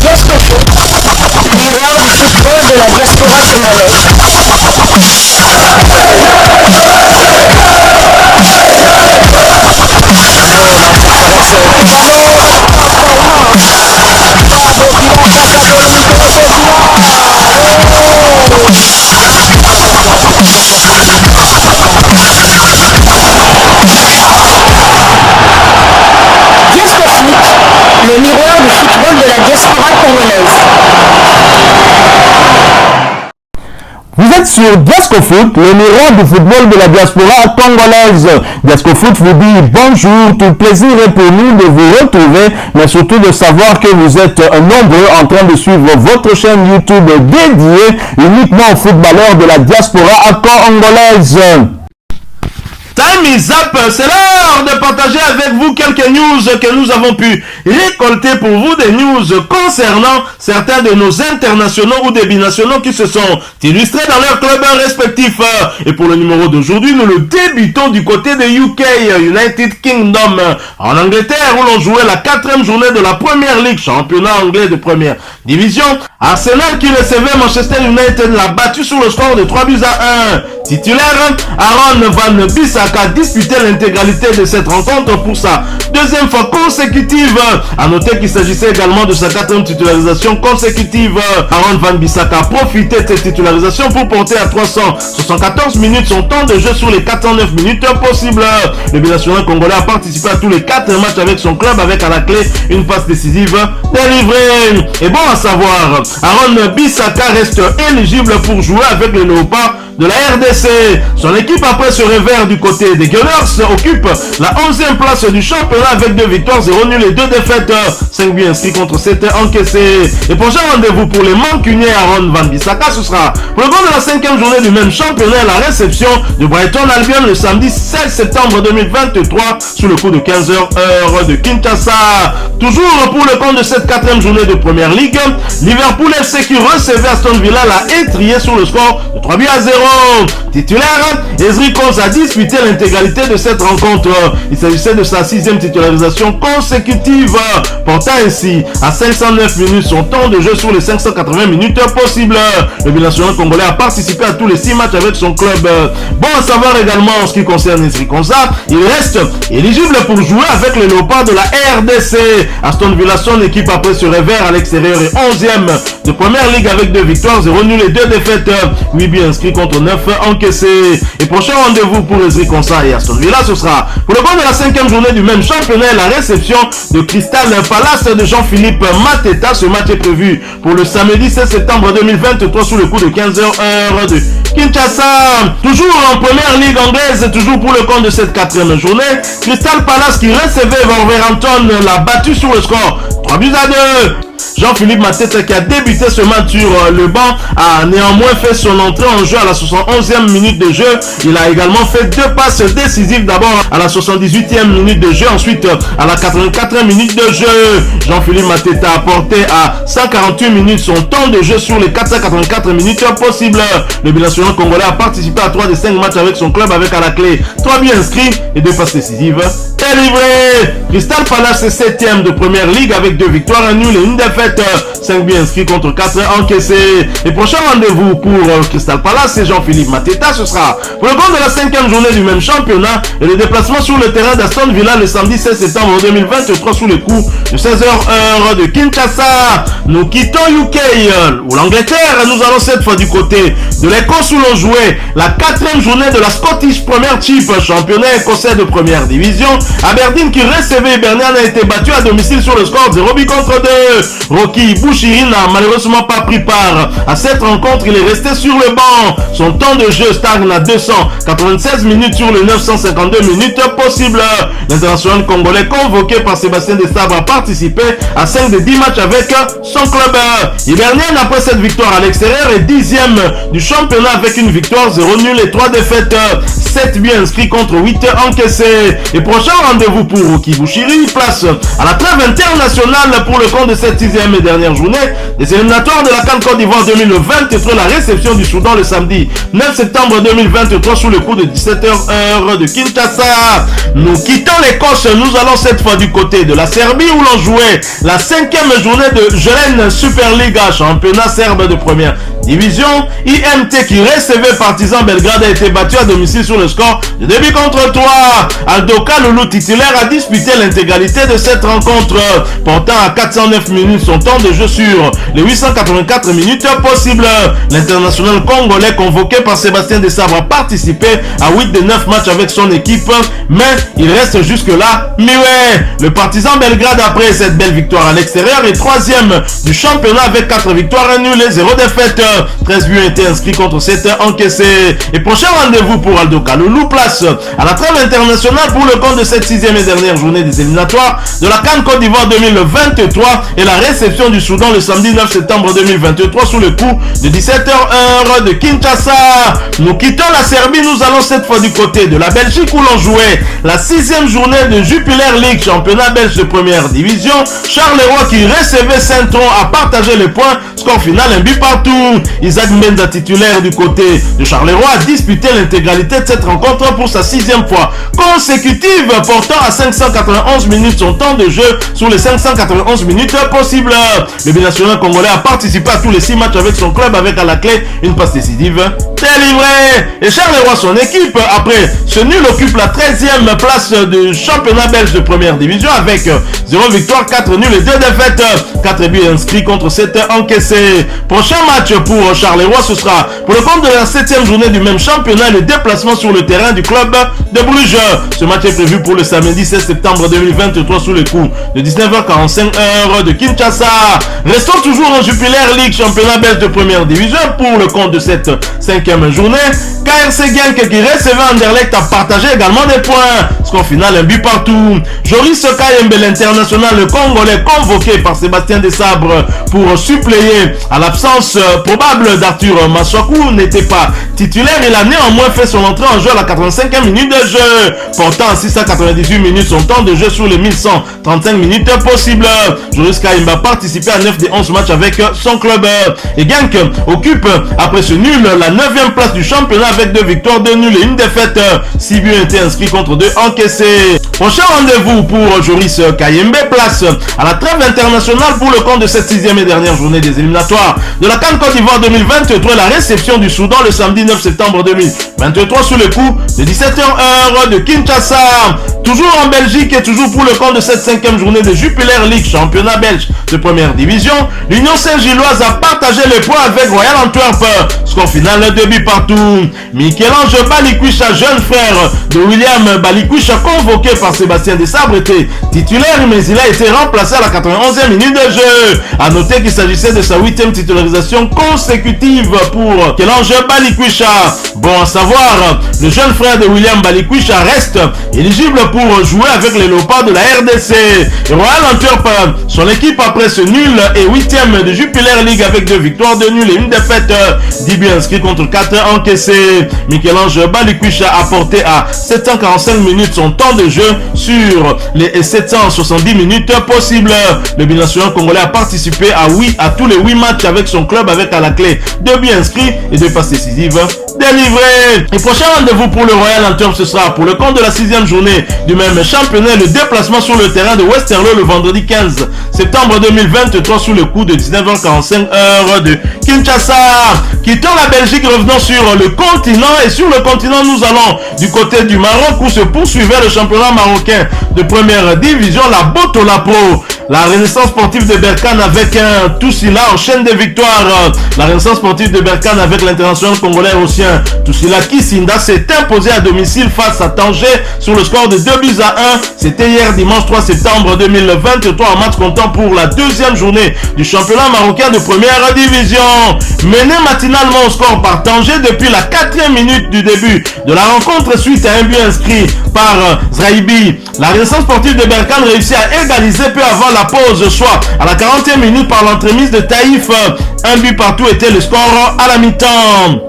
Diascofoot, miroir du football de la diaspora congolaise. Le miroir du football de la diaspora congolaise. Vous êtes sur Diascofoot, le miroir du football de la diaspora congolaise. Diascofoot vous dit bonjour, tout plaisir est pour nous de vous retrouver, mais surtout de savoir que vous êtes nombreux en train de suivre votre chaîne YouTube dédiée uniquement aux footballeurs de la diaspora congolaise. Time is up, c'est l'heure de partager avec vous quelques news que nous avons pu récolter pour vous, des news concernant certains de nos internationaux ou des binationaux qui se sont illustrés dans leurs clubs respectifs. Et pour le numéro d'aujourd'hui, nous le débutons du côté de UK, United Kingdom, en Angleterre, où l'on jouait la 4e journée de la Premier League, championnat anglais de première division. Arsenal qui recevait Manchester United l'a battu sur le score de 3-1. Titulaire, Aaron Van Bissaka a disputé l'intégralité de cette rencontre pour sa deuxième fois consécutive. A noter qu'il s'agissait également de sa 4e titularisation consécutive. Aaron Van Bissaka a profité de cette titularisation pour porter à 374 minutes son temps de jeu sur les 409 minutes possibles. Le binational congolais a participé à tous les 4 matchs avec son club, avec à la clé une passe décisive délivrée. Et bon à savoir, Aaron Bissaka reste éligible pour jouer avec les Léopards de la RDC. Son équipe, après ce revers du côté des Gunners, occupe la 11e place du championnat avec 2 victoires, 0 nuls et 2 défaites. 5 buts inscrits contre 7 encaissés. Et prochain rendez-vous pour les Mancuniers Aaron Van Bissaka, ce sera pour le compte de la 5e journée du même championnat, la réception de Brighton Albion le samedi 16 septembre 2023 sous le coup de 15h heure de Kinshasa. Toujours pour le compte de cette 4e journée de Première Ligue, Liverpool FC qui recevait Aston Villa l'a étrié sur le score de 3-0. Titulaire, Ezri Konsa a disputé l'intégralité de cette rencontre. Il s'agissait de sa 6e titularisation consécutive, portant ainsi à 509 minutes son temps de jeu sur les 580 minutes possibles. Le binational congolais a participé à tous les 6 matchs avec son club. Bon à savoir également en ce qui concerne Ezri Konsa, il reste éligible pour jouer avec les Léopards de la RDC. Aston Villa, son équipe après ce revers à l'extérieur, est 11e de Première Ligue avec 2 victoires, 0 nuls et 2 défaites. 8 buts inscrits contre 9 encaissés. Et prochain rendez-vous pour Ezri Konsa et Aston Villa, ce sera pour le compte de la 5e journée du même championnat, la réception de Crystal Palace de Jean-Philippe Mateta. Ce match est prévu pour le samedi 16 septembre 2023 sous le coup de 15h heure de Kinshasa. Toujours en Première Ligue anglaise, toujours pour le compte de cette 4e journée, Crystal Palace qui recevait Wolverhampton l'a battu sur le score 3-2. Jean-Philippe Mateta qui a débuté ce match sur le banc a néanmoins fait son entrée en jeu à la 71e minute de jeu. Il a également fait 2 passes décisives, d'abord à la 78e minute de jeu, ensuite à la 84e minute de jeu. Jean-Philippe Mateta a porté à 148 minutes son temps de jeu sur les 484 minutes possibles. Le binational congolais a participé à 3 des 5 matchs avec son club, avec à la clé 3 buts inscrits et 2 passes décisives délivrées. Crystal Palace est 7e de Première Ligue avec 2 victoires, 1 nul et 1 défaite. 5 buts inscrits contre 4 encaissés. Et prochain rendez-vous pour Crystal Palace et Jean-Philippe Mateta, ce sera pour le compte de la 5e journée du même championnat et le déplacement sur le terrain d'Aston Villa le samedi 16 septembre 2023 sous le coup de 16h heure de Kinshasa. Nous quittons UK ou l'Angleterre. Nous allons cette fois du côté de l'Écosse où l'on jouait la 4e journée de la Scottish Premiership, championnat écossais de première division. Aberdeen qui recevait Hibernian a été battu à domicile sur le score 0 but contre 2. Rocky Bouchiri n'a malheureusement pas pris part à cette rencontre. Il est resté sur le banc. Son temps de jeu stagne à 296 minutes sur les 952 minutes possibles. L'international congolais convoqué par Sébastien Desabre a participé à 5 des 10 matchs avec son club. Hibernian, après cette victoire à l'extérieur, est 10e du championnat avec une victoire, 0 nul et 3 défaites. 7 buts inscrits contre 8 encaissés. Et prochain rendez-vous pour Rocky Bouchiri, place à la trêve internationale pour le compte de cette 6e et dernière journée des éliminatoires de la CAN Côte d'Ivoire 2023, la réception du Soudan le samedi 9 septembre 2023 sous le coup de 17h heure de Kinshasa. Nous quittons l'Écosse, nous allons cette fois du côté de la Serbie où l'on jouait la 5e journée de Jelen Superliga, championnat serbe de première division. IMT qui recevait Partizan Belgrade a été battu à domicile sur le score de 2 buts contre 3. Aldo Kalulu, titulaire, a disputé l'intégralité de cette rencontre, portant à 409 minutes son temps de jeu sur les 884 minutes possibles. L'international congolais convoqué par Sébastien Desabre a participé à 8 des 9 matchs avec son équipe, mais il reste jusque-là muet. Le Partizan Belgrade, après cette belle victoire à l'extérieur, est 3e du championnat avec 4 victoires, 1 nul et 0 défaite. 13 buts ont été inscrits contre 7 encaissés. Et prochain rendez-vous pour Aldo Kalulu, place à la trêve internationale pour le compte de cette 6e et dernière journée des éliminatoires de la CAN Côte d'Ivoire 2023 et la réception du Soudan le samedi 9 septembre 2023 sous le coup de 17h heure de Kinshasa. Nous quittons la Serbie, nous allons cette fois du côté de la Belgique où l'on jouait la 6e journée de Jupiler League, championnat belge de première division. Charleroi qui recevait Saint-Tron a partagé les points, score final 1 but partout. Isaac Menda, titulaire du côté de Charleroi, a disputé l'intégralité de cette rencontre pour sa 6e fois consécutive, portant à 591 minutes son temps de jeu sur les 591 minutes possibles. Le binational congolais a participé à tous les 6 matchs avec son club, avec à la clé une passe décisive délivrée. Et Charleroi, son équipe, après ce nul, occupe la 13e place du championnat belge de première division avec 0 victoire, 4 nuls et 2 défaites. 4 buts inscrits contre 7 encaissés. Prochain match pour Charleroi, ce sera pour le compte de la 7e journée du même championnat, le déplacement sur le terrain du club de Bruges. Ce match est prévu pour le samedi 16 septembre 2023 sous les coups de 19h45 heure de Kinshasa. Restons toujours en Jupiler League, championnat belge de première division, pour le compte de cette 5e journée. KRC Genk qui recevait Anderlecht a partagé également des points. Score final 1 but partout. Joris Kayembe, l'international congolais convoqué par Sébastien Desabre pour suppléer à l'absence probable d'Arthur Massakou, n'était pas titulaire. Il a néanmoins fait son entrée en jeu à la 85e minute de jeu, portant à 698 minutes son temps de jeu sur les 1135 minutes possibles. Joris Kayembe a participé à 9 des 11 matchs avec son club. Et Genk occupe après ce nul la 9e place du championnat avec 2 victoires, 2 nuls et 1 défaite. 6 buts ont été inscrits contre 2 encaissés. Prochain rendez-vous pour Joris Kayembe, place à la trêve internationale pour le compte de cette 6e et dernière journée des éliminatoires de la CAN Côte d'Ivoire 2023, la réception du Soudan le samedi 9 septembre 2023 sous le coup de 17h heure de Kinshasa. Toujours en Belgique et toujours pour le compte de cette 5e journée de Jupiler League, championnat belge de première division, l'Union Saint-Gilloise a partagé les points avec Royal Antwerp. Score final 2 buts partout. Michel-Ange Balikwisha, jeune frère de William Balikwisha, convoqué par Sébastien Desabre, était titulaire, mais il a été remplacé à la 91e minute de jeu. A noter qu'il s'agissait de sa 8e titularisation consécutive pour Michel-Ange Balikwisha. Bon à savoir, le jeune frère de William Balikwisha reste éligible pour jouer avec les Léopards de la RDC. Et Royal Antwerp, son équipe après ce nul, est 8e de Jupiler League avec 2 victoires, 2 nuls et 1 défaite. 10 buts inscrits contre 4 encaissés. Michel-Ange Balikwisha a porté à 745 minutes son temps de jeu sur les 770 minutes possibles. Le binational congolais a participé à tous les 8 matchs avec son club, avec à la clé 2 buts inscrits et 2 passes décisives délivrées. Et prochain rendez-vous pour le Royal Antwerp, ce sera pour le compte de la 6e journée du même championnat, le déplacement sur le terrain de Westerlo le vendredi 15 septembre 2023 sous le coup de 19h45 heure de Kinshasa. Quittons la Belgique, revenons sur le continent, et sur le continent nous allons du côté du Maroc où se poursuivait le championnat marocain de première division, la Botola Pro. La Renaissance sportive de Berkane avec un Toussila enchaîne des victoires. La Renaissance sportive de Berkane avec l'international congolais Rossien Toussila Kisinda s'est imposé à domicile face à Tanger sur le score de 2 buts à 1. C'était hier dimanche 3 septembre 2023, en match comptant pour la 2e journée du championnat marocain de première division. Mené matinalement au score par Tanger depuis la 4e minute du début de la rencontre suite à un but inscrit par Zraïbi. La Renaissance sportive de Berkane réussit à égaliser peu avant la pause, soit à la 40e minute par l'entremise de Taïf. Un but partout était le score à la mi-temps.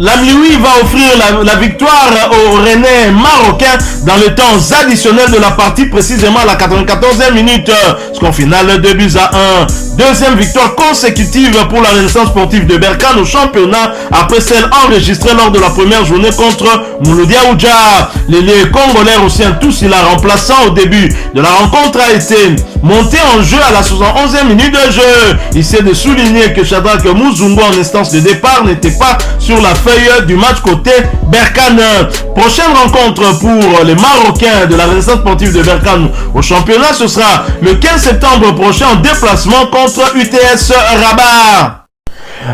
L'Amlioui va offrir la victoire aux Rennais marocains dans le temps additionnel de la partie, précisément à la 94e minute. Score final 2-1. Deuxième victoire consécutive pour la Renaissance sportive de Berkane au championnat après celle enregistrée lors de la première journée contre Mouloudia Oudja. L'ailier congolais Ousseyn Toussila, remplaçant au début de la rencontre, a été monté en jeu à la 71e minute de jeu. Il s'est de souligner que Shadrack Mouzungo en instance de départ n'était pas sur la feuille du match côté Berkane. Prochaine rencontre pour les Marocains de la Renaissance sportive de Berkane au championnat, ce sera le 15 septembre prochain en déplacement contre UTS Rabat.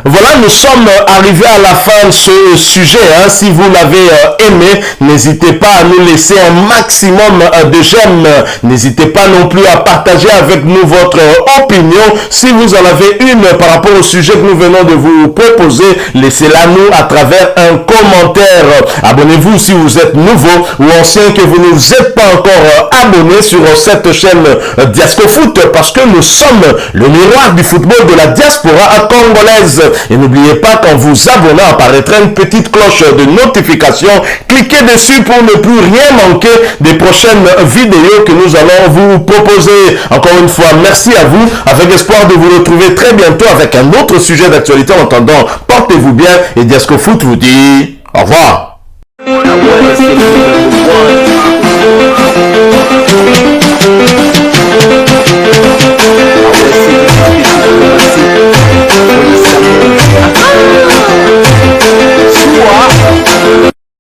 Voilà, nous sommes arrivés à la fin de ce sujet. Si vous l'avez aimé, n'hésitez pas à nous laisser un maximum de j'aime. N'hésitez pas non plus à partager avec nous votre opinion. Si vous en avez une par rapport au sujet que nous venons de vous proposer, laissez-la nous à travers un commentaire. Abonnez-vous si vous êtes nouveau ou ancien que vous ne vous êtes pas encore abonné sur cette chaîne Diascofoot, parce que nous sommes le miroir du football de la diaspora congolaise. Et n'oubliez pas qu'en vous abonnant apparaîtra une petite cloche de notification. Cliquez dessus pour ne plus rien manquer des prochaines vidéos que nous allons vous proposer. Encore une fois, merci à vous, avec espoir de vous retrouver très bientôt avec un autre sujet d'actualité. En attendant, portez-vous bien et Diascofoot vous dit au revoir.